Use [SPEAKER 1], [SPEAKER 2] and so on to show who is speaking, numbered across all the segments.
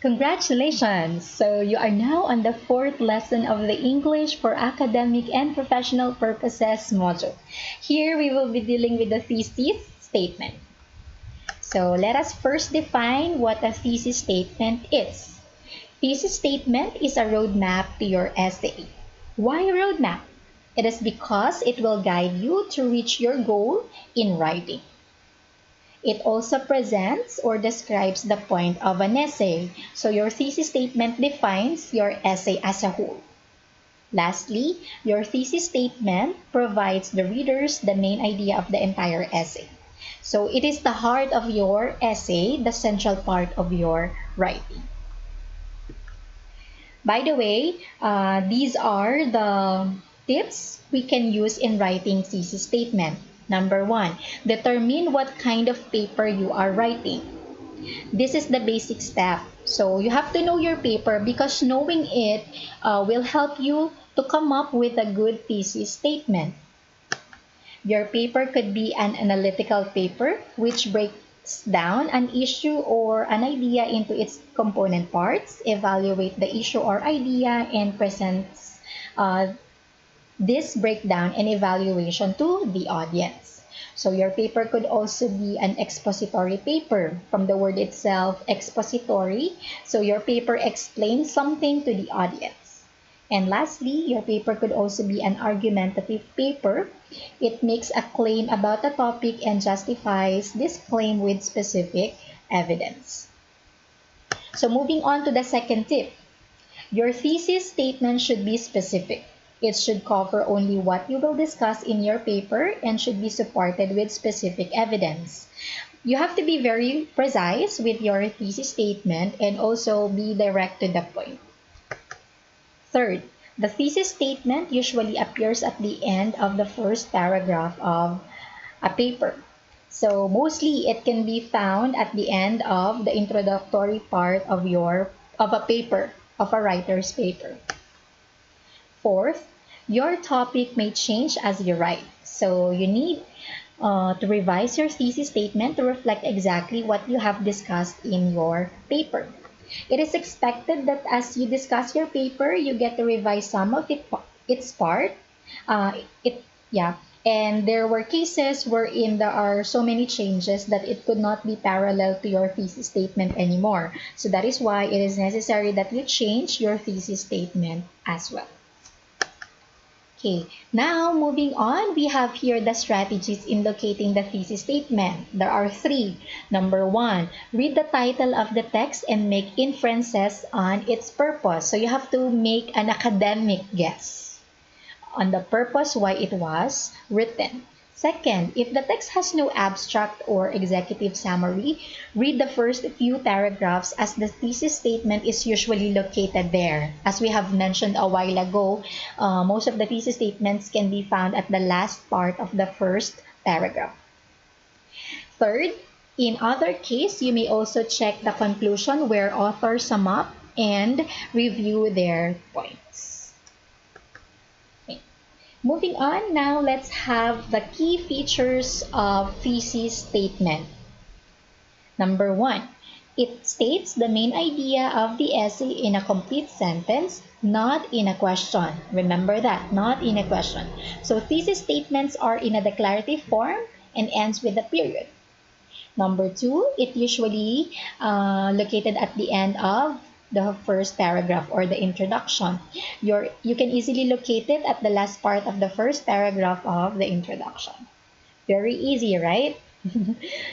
[SPEAKER 1] Congratulations! So you are now on the fourth lesson of the English for Academic and Professional Purposes module. Here we will be dealing with the thesis statement. So let us first define what a thesis statement is. Thesis statement is a roadmap to your essay. Why a roadmap? It is because it will guide you to reach your goal in writing. It also presents or describes the point of an essay. So your thesis statement defines your essay as a whole. Lastly, your thesis statement provides the readers the main idea of the entire essay. So it is the heart of your essay, the central part of your writing. By the way, these are the tips we can use in writing thesis statement. Number 1, determine what kind of paper you are writing. This is the basic step. So you have to know your paper because knowing it will help you to come up with a good thesis statement. Your paper could be an analytical paper which breaks down an issue or an idea into its component parts, evaluate the issue or idea, and presents this breakdown and evaluation to the audience. So your paper could also be an expository paper. From the word itself, expository. So your paper explains something to the audience. And lastly, your paper could also be an argumentative paper. It makes a claim about a topic and justifies this claim with specific evidence. So moving on to the second tip. Your thesis statement should be specific. It should cover only what you will discuss in your paper and should be supported with specific evidence. You have to be very precise with your thesis statement and also be direct to the point. Third, the thesis statement usually appears at the end of the first paragraph of a paper. So mostly it can be found at the end of the introductory part of a paper, of a writer's paper. Fourth, your topic may change as you write. So you need to revise your thesis statement to reflect exactly what you have discussed in your paper. It is expected that as you discuss your paper, you get to revise some of its part. And there were cases wherein there are so many changes that it could not be parallel to your thesis statement anymore. So that is why it is necessary that you change your thesis statement as well. Okay, now moving on, we have here the strategies in locating the thesis statement. There are 3. Number 1, read the title of the text and make inferences on its purpose. So you have to make an academic guess on the purpose why it was written. Second, if the text has no abstract or executive summary, read the first few paragraphs as the thesis statement is usually located there. As we have mentioned a while ago, most of the thesis statements can be found at the last part of the first paragraph. Third, in other case, you may also check the conclusion where authors sum up and review their points. Moving on, now let's have the key features of thesis statement. Number 1, it states the main idea of the essay in a complete sentence, not in a question. Remember that, not in a question. So thesis statements are in a declarative form and ends with a period. Number 2, it usually located at the end of the first paragraph or the introduction. You can easily locate it at the last part of the first paragraph of the introduction. Very easy, right?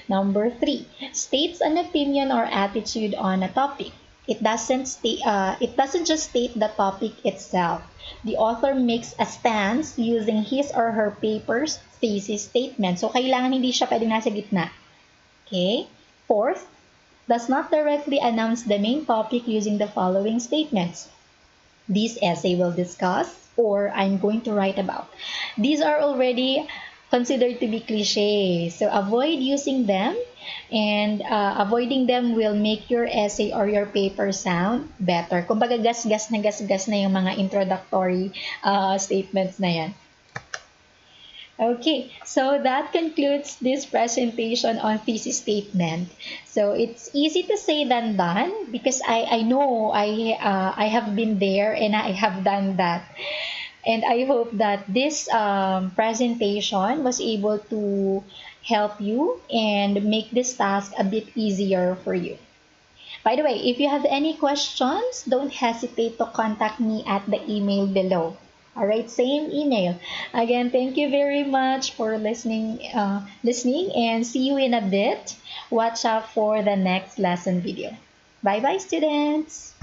[SPEAKER 1] Number 3, states an opinion or attitude on a topic. It doesn't just state the topic itself. The author makes a stance using his or her paper's thesis statement. So, kailangan hindi siya pwedeng nasa gitna. Okay? Fourth, does not directly announce the main topic using the following statements. This essay will discuss, or I'm going to write about. These are already considered to be cliche. So avoid using them, and avoiding them will make your essay or your paper sound better. Kumbaga gas-gas na yung mga introductory statements na yan. Okay, so that concludes this presentation on thesis statement. So it's easy to say than done because I know I have been there and I have done that. And I hope that this presentation was able to help you and make this task a bit easier for you. By the way, if you have any questions, don't hesitate to contact me at the email below. All right, same email. Again, thank you very much for listening, and see you in a bit. Watch out for the next lesson video. Bye bye, students.